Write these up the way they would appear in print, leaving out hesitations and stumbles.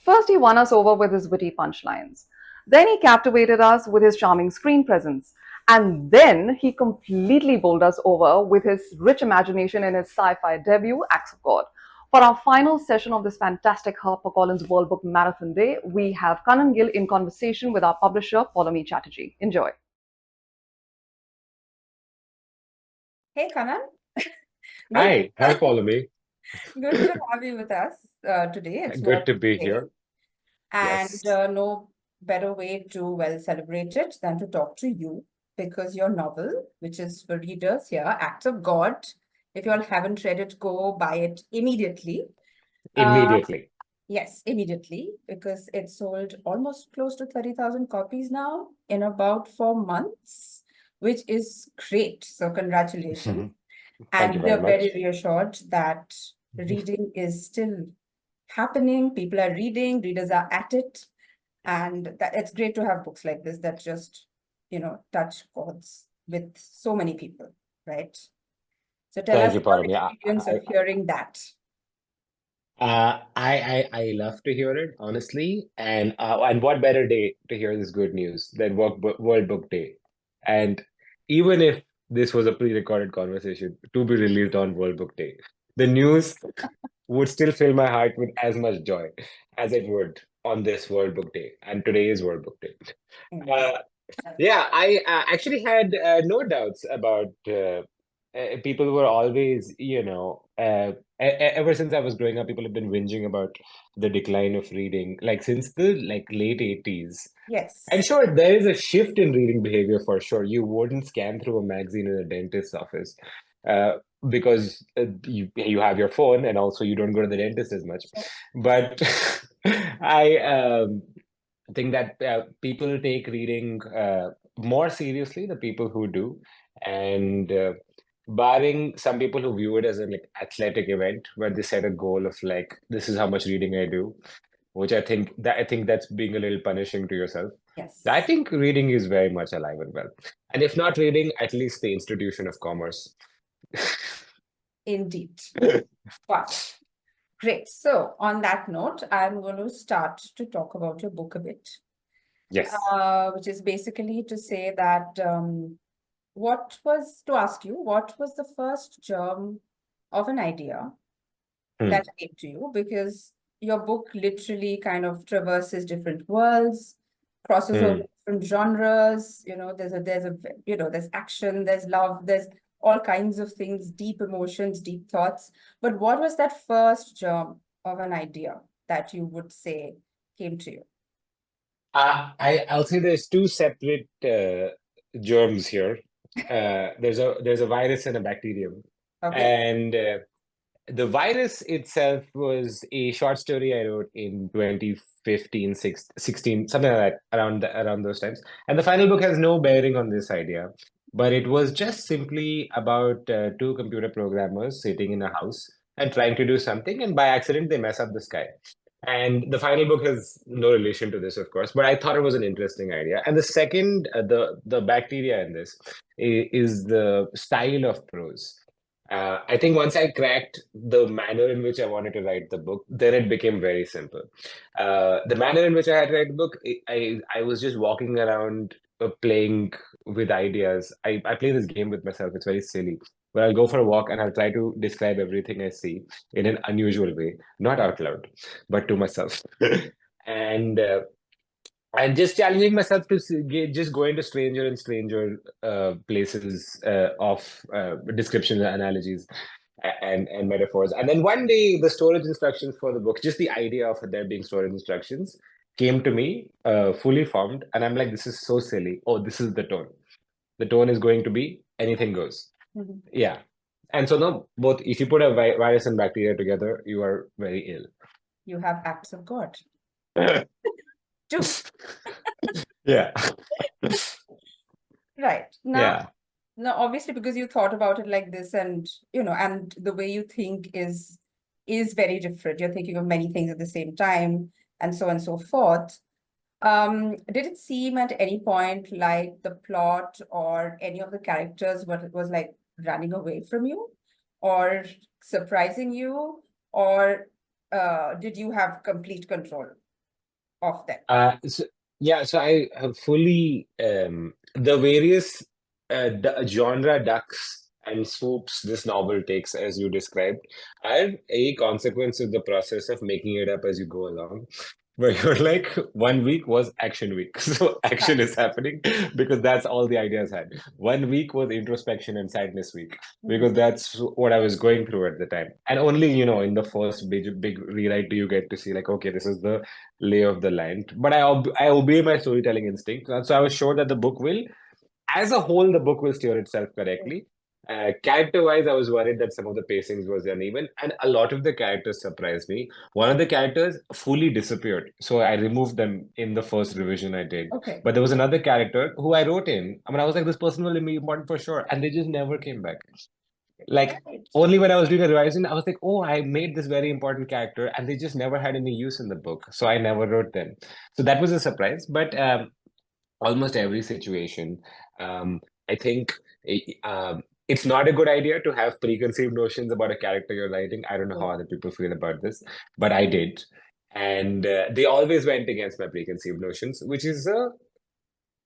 First, he won us over with his witty punchlines. Then he captivated us with his charming screen presence. And then he completely bowled us over with his rich imagination in his sci-fi debut, Acts of God. For our final session of this fantastic HarperCollins World Book Marathon Day, we have Kanan Gill in conversation with our publisher, Poulomi Chatterjee. Enjoy. Hey, Kanan. Good, Hi, Poulomi. good to have you with us today. It's World Good to Book be Day. here. And Yes. no better way to well celebrate it than to talk to you because your novel, which is for readers here, Act of God, if you all haven't read it, go buy it immediately. Uh, Immediately. yes, immediately, because it sold almost close to 30,000 copies now in about 4 months, which is great. So congratulations. Thank you And we very are very much. reassured that reading is still happening. People are reading, readers are at it. And that it's great to have books like this that just, touch chords with so many people, right? So tell Thank us you, your Poulomi. experience of hearing that. I love to hear it, honestly. And what better day to hear this good news than World Book Day? And even if this was a pre-recorded conversation to be released on World Book Day, the news would still fill my heart with as much joy as it would on this World Book Day. And today is World Book Day. Mm. Uh, Yeah, I actually had no doubts about people who were always, ever since I was growing up, people have been whinging about the decline of reading, like since the late 80s. And Yes. sure, there is a shift in reading behavior for sure. You wouldn't scan through a magazine in a dentist's office uh, because you have your phone and also you don't go to the dentist as much. But I think that people take reading more seriously, the people who do, and barring some people who view it as an athletic event where they set a goal of like this is how much reading I do, which I think that's being a little punishing to yourself. I Yes, think reading is very much alive and well, and if not reading, at least the institution of commerce. indeed. But great. So on that note, I'm going to start to talk about your book a bit, Yes. which is basically to say that to ask you, what was the first germ of an idea Hmm. that came to you? Because your book literally kind of traverses different worlds, crosses over Hmm. different genres. There's action, there's love, there's all kinds of things, deep emotions, deep thoughts. But what was that first germ of an idea that you would say came to you? I'll say there's two separate germs here. There's a virus and a bacterium, Okay. and the virus itself was a short story I wrote in 2015, 16, something like that, around those times. And the final book has no bearing on this idea, but it was just simply about two computer programmers sitting in a house and trying to do something, and by accident they mess up the sky. And the final book has no relation to this, of course, but I thought it was an interesting idea. And the second, the bacteria in this is the style of prose. I think once I cracked the manner in which I wanted to write the book, then it became very simple. The manner in which I had to write the book, I was just walking around playing with ideas. I play this game with myself. It's very silly. Where I'll go for a walk and I'll try to describe everything I see in an unusual way, not out loud, but to myself. and and just challenging myself to just go into stranger and stranger places of descriptions and analogies and metaphors. And then one day, the storage instructions for the book, just the idea of there being storage instructions, came to me fully formed, and I'm like, this is so silly. Oh, this is the tone. The tone is going to be anything goes. Mhm. Yeah. And so no, both if you put a virus and bacteria together, you are very ill. You have acts of God. Two. Yeah. Right. Yeah. Now, obviously, because you thought about it like this, and and the way you think is very different. You're thinking of many things at the same time, and so on and so forth. Did it seem at any point like the plot or any of the characters was like running away from you, or surprising you, or did you have complete control? of them? So I have fully the various genre ducks and swoops this novel takes, as you described, are a consequence of the process of making it up as you go along. Where you're like, 1 week was action week. So action is happening because that's all the ideas had. 1 week was introspection and sadness week because that's what I was going through at the time. And only, in the first big rewrite do you get to see like, okay, this is the lay of the land. But I obey my storytelling instinct. So I was sure that the book will, as a whole, the book will steer itself correctly. Character-wise, I was worried that some of the pacings was uneven, and a lot of the characters surprised me. One of the characters fully disappeared, so I removed them in the first revision I did. Okay. But there was another character who I wrote in. I mean, I was like, this person will be important for sure, and they just never came back. Like Right. only when I was doing a revision, I was like, oh, I made this very important character, and they just never had any use in the book, so I never wrote them. So that was a surprise. But almost every situation, I think it's not a good idea to have preconceived notions about a character you're writing. I don't know how other people feel about this, but I did. And they always went against my preconceived notions, which is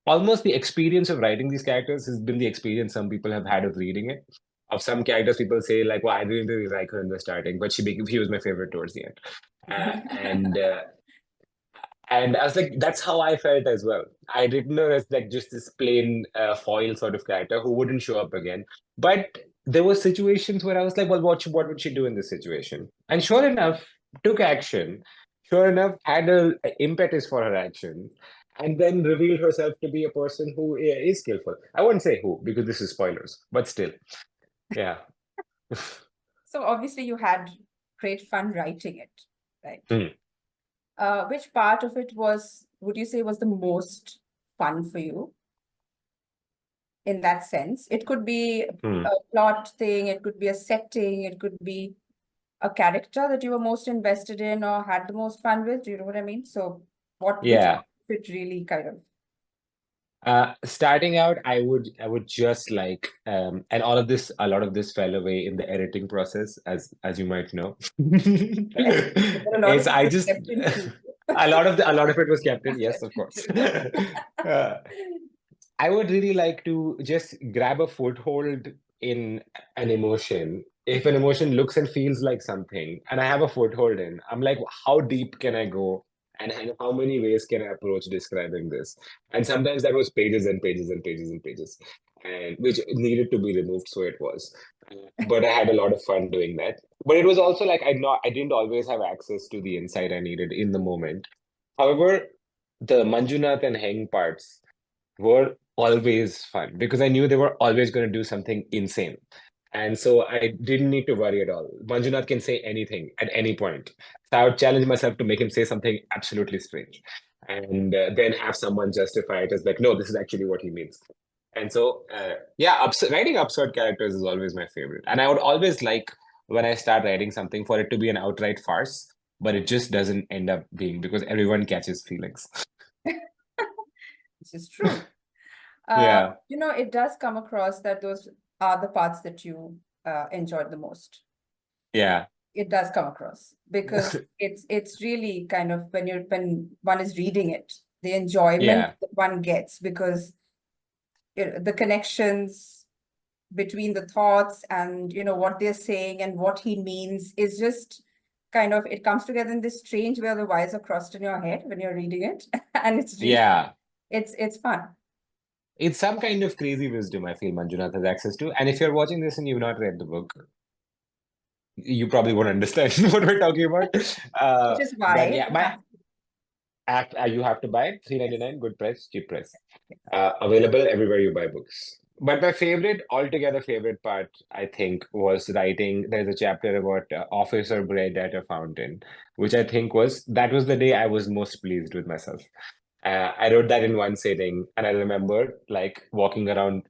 almost the experience of writing these characters has been the experience some people have had of reading it. Of some characters, people say like, "Well, I didn't really like her in the starting, but she was my favorite towards the end." And I was like, that's how I felt as well. I didn't know as like just this plain foil sort of character who wouldn't show up again. But there were situations where I was like, well, what would she do in this situation? And sure enough, took action. Sure enough, had a impetus for her action, and then revealed herself to be a person who is skillful. I wouldn't say who because this is spoilers, but still, yeah. So obviously you had great fun writing it, right? Which part of it would you say was the most fun for you in that sense? It could be a plot thing, it could be a setting, it could be a character that you were most invested in or had the most fun with. Do you know what I mean? So which Yeah. part of it really kind of Starting out, I would just like, and a lot of this fell away in the editing process, as you might know. a lot of It's it I was just kept in too. a lot of it was kept in, yes, of course. I would really like to just grab a foothold in an emotion. If an emotion looks and feels like something, and I have a foothold in, I'm like, how deep can I go? And how many ways can I approach describing this? And sometimes that was pages and pages and pages and pages, and which needed to be removed, so it was. But I had a lot of fun doing that. But it was also like I didn't always have access to the insight I needed in the moment. However, the Manjunath and Heng parts were always fun because I knew they were always going to do something insane. And so I didn't need to worry at all. Manjunath can say anything at any point. So I would challenge myself to make him say something absolutely strange and then have someone justify it as like, no, this is actually what he means. And so, writing absurd characters is always my favorite. And I would always like when I start writing something for it to be an outright farce, but it just doesn't end up being because everyone catches feelings. This is true. Yeah. It does come across that those are the parts that you enjoyed the most. Yeah. It does come across because it's really kind of when one is reading it, the enjoyment that one gets because the connections between the thoughts and what they're saying and what he means is just kind of it comes together in this strange way the wires are crossed in your head when you're reading it and it's really it's fun. It's some kind of crazy wisdom I feel Manjunath has access to. And if you're watching this and you've not read the book, you probably won't understand what we're talking about. Which is why you have to buy it, $3.99, good price, cheap price. Available everywhere you buy books. But my altogether favorite part, I think, was writing. There's a chapter about officer bread at a fountain, which I think was the day I was most pleased with myself. I wrote that in one sitting, and I remember like walking around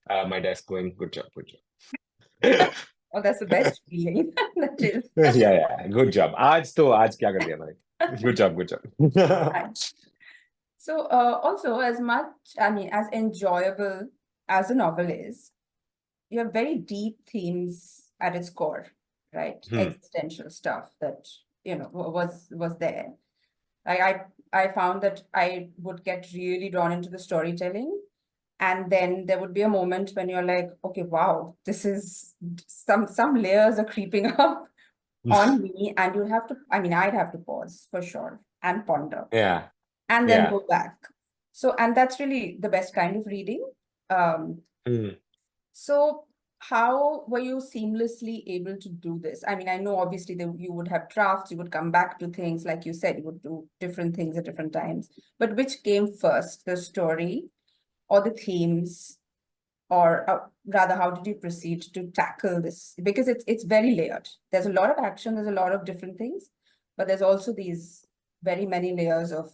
my desk going, good job, good job. Oh, that's the best feeling. That is. Yeah, good job. आज क्या कर दिया मैंने? Good job, good job. So also as enjoyable as a novel is, you have very deep themes at its core, right? Existential stuff that was there. I found that I would get really drawn into the storytelling. And then there would be a moment when you're like, okay, wow, this is some layers are creeping up on me. And you have to, I mean, I'd have to pause for sure and ponder Yeah. and then Yeah. go back. So, and that's really the best kind of reading. Mm. So how were you seamlessly able to do this? I mean, I know obviously that you would have drafts, you would come back to things, like you said, you would do different things at different times. But which came first, the story or the themes? Or rather, how did you proceed to tackle this? Because it's very layered. There's a lot of action, there's a lot of different things, but there's also these very many layers of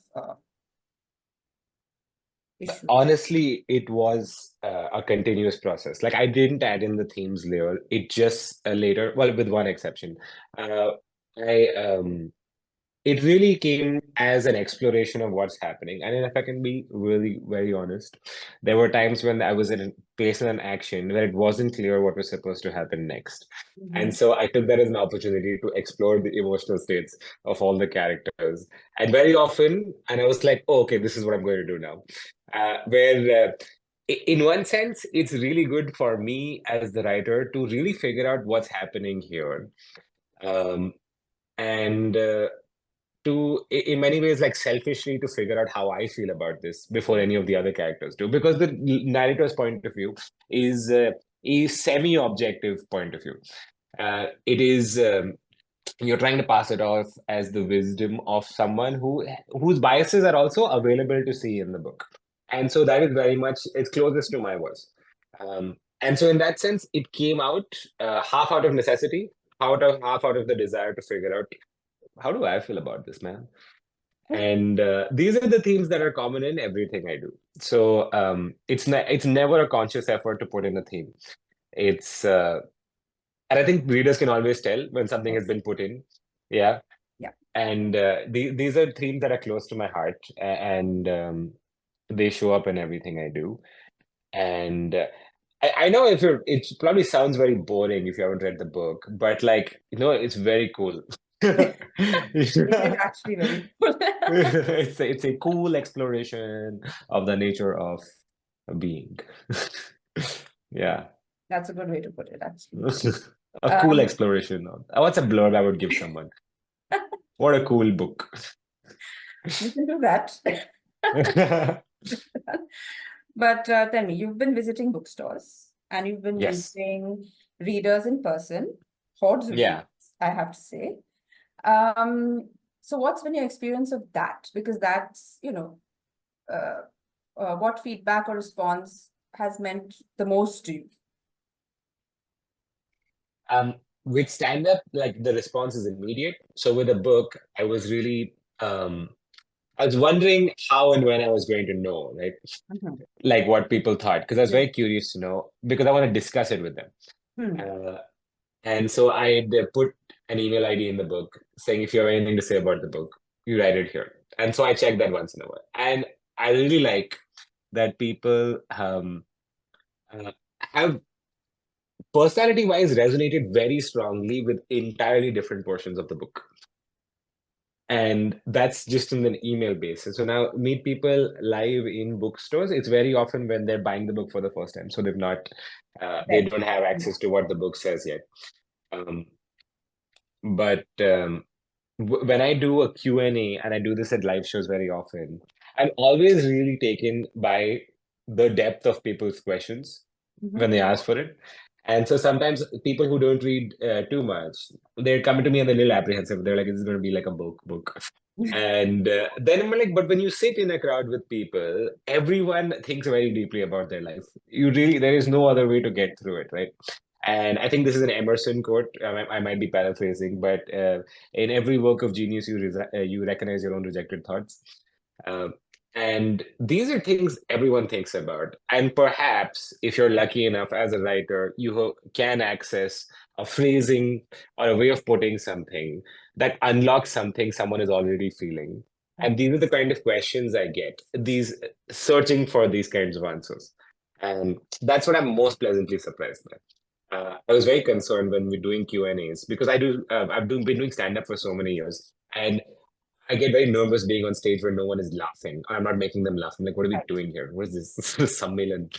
issues. Honestly, it was a continuous process. Like I didn't add in the themes layer. It just later, well, with one exception, uh, I it really came as an exploration of what's happening. And if I can be really very honest, there were times when I was in a place in an action where it wasn't clear what was supposed to happen next. And so I took that as an opportunity to explore the emotional states of all the characters. And very often, and I was like, oh, okay, this is what I'm going to do now. In one sense, it's really good for me as the writer to really figure out what's happening here. And in many ways, like selfishly to figure out how I feel about this before any of the other characters do, because the narrator's point of view is a semi-objective point of view. It is you're trying to pass it off as the wisdom of someone whose biases are also available to see in the book, and so that is very much it's closest to my voice. And so in that sense, it came out half out of necessity, half out of the desire to figure out how do I feel about this, man? And these are the themes that are common in everything I do. So it's never a conscious effort to put in a theme. It's and I think readers can always tell when something has Yes. been put in. Yeah. Yeah. And these are themes that are close to my heart, and they show up in everything I do. And I know it probably sounds very boring if you haven't read the book, but like, it's very cool. It is actually very cool. It's a cool exploration of the nature of being. Yeah. That's a good way to put it, actually. A cool exploration. What's a blurb I would give someone? What a cool book. You can do that. But tell me, you've been visiting bookstores and you've been Yes. meeting readers in person, hordes of Yeah. readers, I have to say. So what's been your experience of that? Because that's, what feedback or response has meant the most to you? With stand-up, like the response is immediate. So with a book, I was really I was wondering how and when I was going to know, right? Like what people thought, because I was Yeah. very curious to know, because I want to discuss it with them. And so I put an email ID in the book saying, if you have anything to say about the book, you write it here. And so I check that once in a while. And I really like that people have personality-wise resonated very strongly with entirely different portions of the book. And that's just in an email basis. So now meet people live in bookstores. It's very often when they're buying the book for the first time. So they don't have access to what the book says yet. But when I do a Q&A, and I do this at live shows very often, I'm always really taken by the depth of people's questions when they ask for it. And so sometimes people who don't read too much, they're coming to me and they're a little apprehensive. They're like, is this going to be like a book? And then I'm like, but when you sit in a crowd with people, everyone thinks very deeply about their life. There is no other way to get through it, right? And I think this is an Emerson quote. I might be paraphrasing, but in every work of genius, you recognize your own rejected thoughts. And these are things everyone thinks about. And perhaps if you're lucky enough as a writer, you can access a phrasing or a way of putting something that unlocks something someone is already feeling. And these are the kind of questions I get, these searching for these kinds of answers. And that's what I'm most pleasantly surprised by. I was very concerned when we're doing Q&As because I've been doing stand-up for so many years. And I get very nervous being on stage where no one is laughing. I'm not making them laugh. I'm like, what are we Right. doing here? What is this? Sammelan.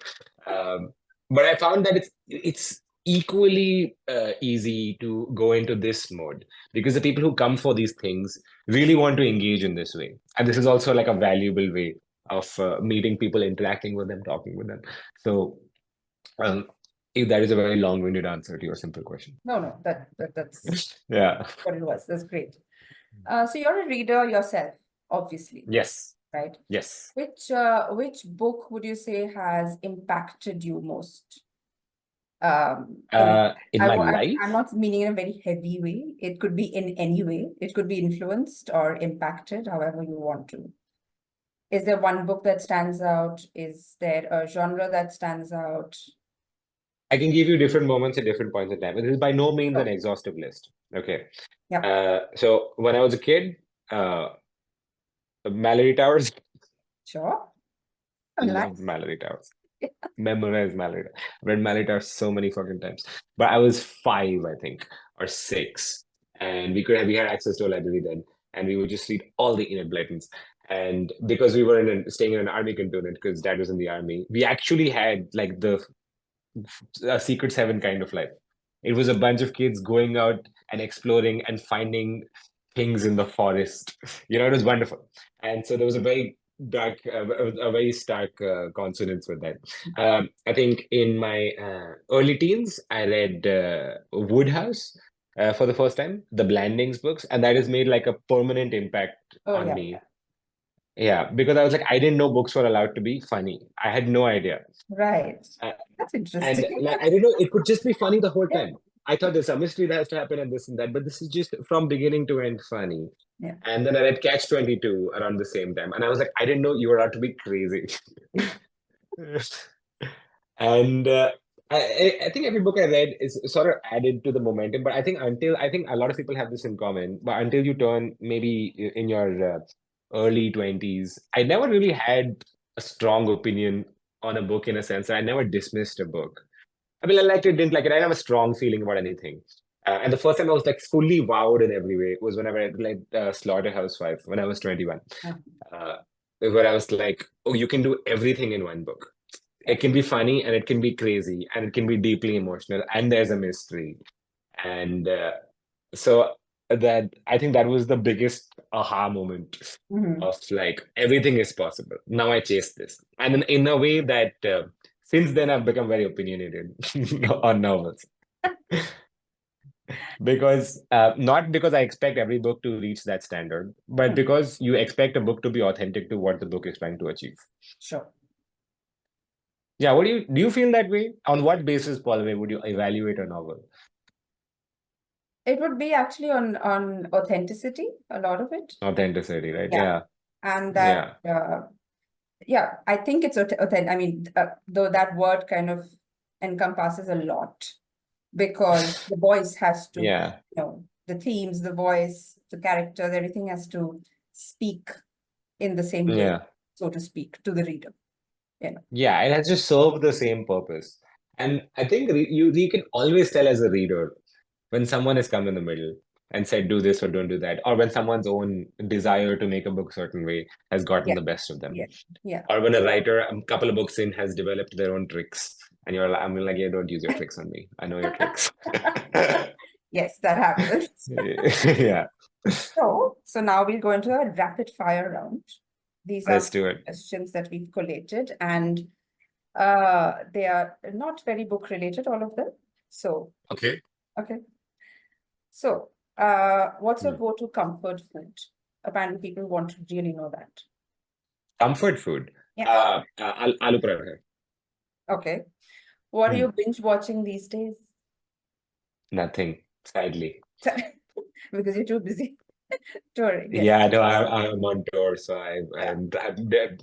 But I found that it's equally easy to go into this mode because the people who come for these things really want to engage in this way. And this is also like a valuable way of meeting people, interacting with them, talking with them. So if that is a very long-winded answer to your simple question. No, that's Yeah. what it was. That's great. So you're a reader yourself, obviously, Yes. right? Yes. Which book would you say has impacted you most? In my life, I'm not meaning in a very heavy way. It could be in any way. It could be influenced or impacted, however you want to. Is there one book that stands out? Is there a genre that stands out? I can give you different moments at different points in time. It is by no means an Sure. exhaustive list. Okay. Yeah. So when I was a kid, Mallory Towers, Sure. I Oh, loved nice. Mallory Towers. Memorized Mallory. Read Mallory Towers so many fucking times. But I was 5, I think, or 6, and we had access to a library then, and we would just read all the Enid Blytons. And because we were staying in an army cantonment, because Dad was in the army, we actually had like a Secret Seven kind of life. It was a bunch of kids going out and exploring and finding things in the forest. It was wonderful. And so there was a very dark, a very stark consonance with that. I think in my early teens, I read Woodhouse for the first time, the Blandings books, and that has made like a permanent impact Oh, on yeah. me. Yeah, because I was like, I didn't know books were allowed to be funny. I had no idea. Right. Uh, That's and interesting. like I didn't know it could just be funny the whole Yeah. time. I thought there's a mystery that has to happen and this and that, but this is just from beginning to end funny. Yeah. And then I read Catch 22 around the same time, and I was like, I didn't know you were allowed to be crazy. And I think every book I read is sort of added to the momentum. But I think a lot of people have this in common. But until you turn maybe in your early 20s, I never really had a strong opinion on a book in a sense. I never dismissed a book. I mean, I liked it, didn't like it. I didn't have a strong feeling about anything. And the first time I was like fully wowed in every way was when I read like Slaughterhouse-Five when I was 21. Yeah. Where I was like, oh, you can do everything in one book. Yeah. It can be funny and it can be crazy and it can be deeply emotional and there's a mystery. And so that I think that was the biggest aha moment Mhm. of like everything is possible. Now I chase this. And in a way that since then I've become very opinionated on novels. Because not because I expect every book to reach that standard, but because you expect a book to be authentic to what the book is trying to achieve. Sure. Yeah, what do you feel that way? On what basis, Paul, would you evaluate a novel? It would be actually on authenticity, a lot of it. Authenticity, right? Yeah. Yeah. And that yeah, I think it's authentic. I mean, though that word kind of encompasses a lot because the voice has to, Yeah. The themes, the voice, the characters, everything has to speak in the same way, Yeah. so to speak, to the reader. Yeah, it has to serve the same purpose. And I think you can always tell as a reader when someone has come in the middle and said, do this or don't do that, or when someone's own desire to make a book a certain way has gotten Yeah. the best of them. Yeah. Or when a writer, a couple of books in, has developed their own tricks. And I'm like, yeah, don't use your tricks on me. I know your tricks. Yes, that happens. Yeah. So now we'll go into a rapid fire round. These Let's are do it. questions that we've collated, and they are not very book related, all of them. So Okay. So what's your go-to comfort food? Apparently people want to really know that. Comfort food. Yeah. Aloo paratha. Okay. What are you binge watching these days? Nothing, sadly. Because you're too busy touring. Yes. Yeah, no, I'm on tour, so I'm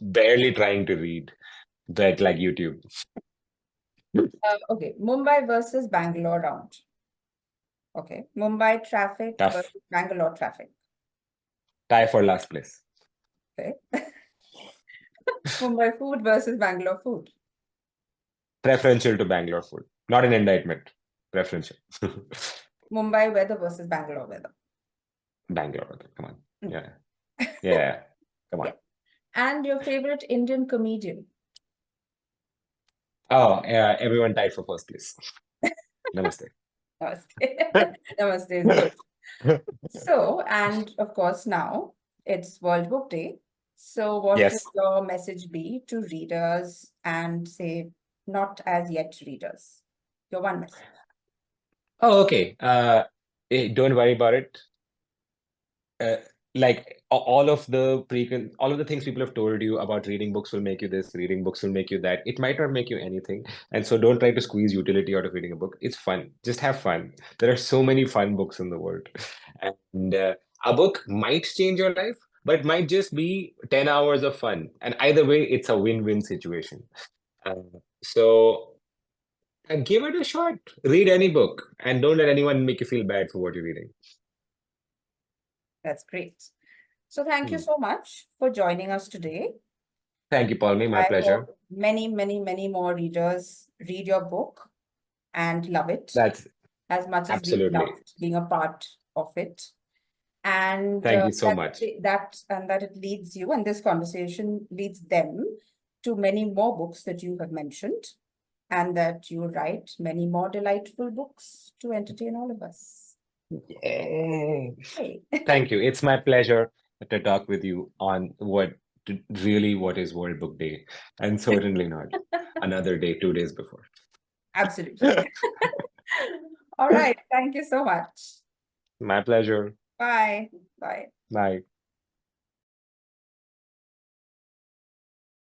barely trying to read that like YouTube. Okay. Mumbai versus Bangalore round. Okay. Mumbai traffic Tough. versus Bangalore traffic. Tie for last place. Okay. Mumbai food versus Bangalore food. Preferential to Bangalore food. Not an indictment. Preferential. Mumbai weather versus Bangalore weather. Bangalore weather. Come on. Yeah. Yeah, come on. Yeah. And your favorite Indian comedian? Oh, everyone tied for first place. Namaste. Namaste. Namaste is good. So, and of course, now it's World Book Day. So, what would Yes. your message be to readers and say not as yet readers? Your one message. Oh, okay. Don't worry about it. Like all of the things people have told you about reading books will make you this, reading books will make you that. It might not make you anything. And so don't try to squeeze utility out of reading a book. It's fun. Just have fun. There are so many fun books in the world. And a book might change your life, but it might just be 10 hours of fun. And either way, it's a win-win situation. So give it a shot. Read any book and don't let anyone make you feel bad for what you're reading. That's great. So, thank you so much for joining us today. Thank you, Poulomi. My I pleasure. hope many, many, many more readers read your book and love it That's as much as we absolutely. loved being a part of it. And Thank you so much. that it leads you, and this conversation leads them to many more books that you have mentioned, and that you write many more delightful books to entertain all of us. Yay. Hey. Thank you. It's my pleasure to talk with you on what is World Book Day, and certainly not another day 2 days before. Absolutely. All right. Thank you so much. My pleasure. Bye. Bye. Bye.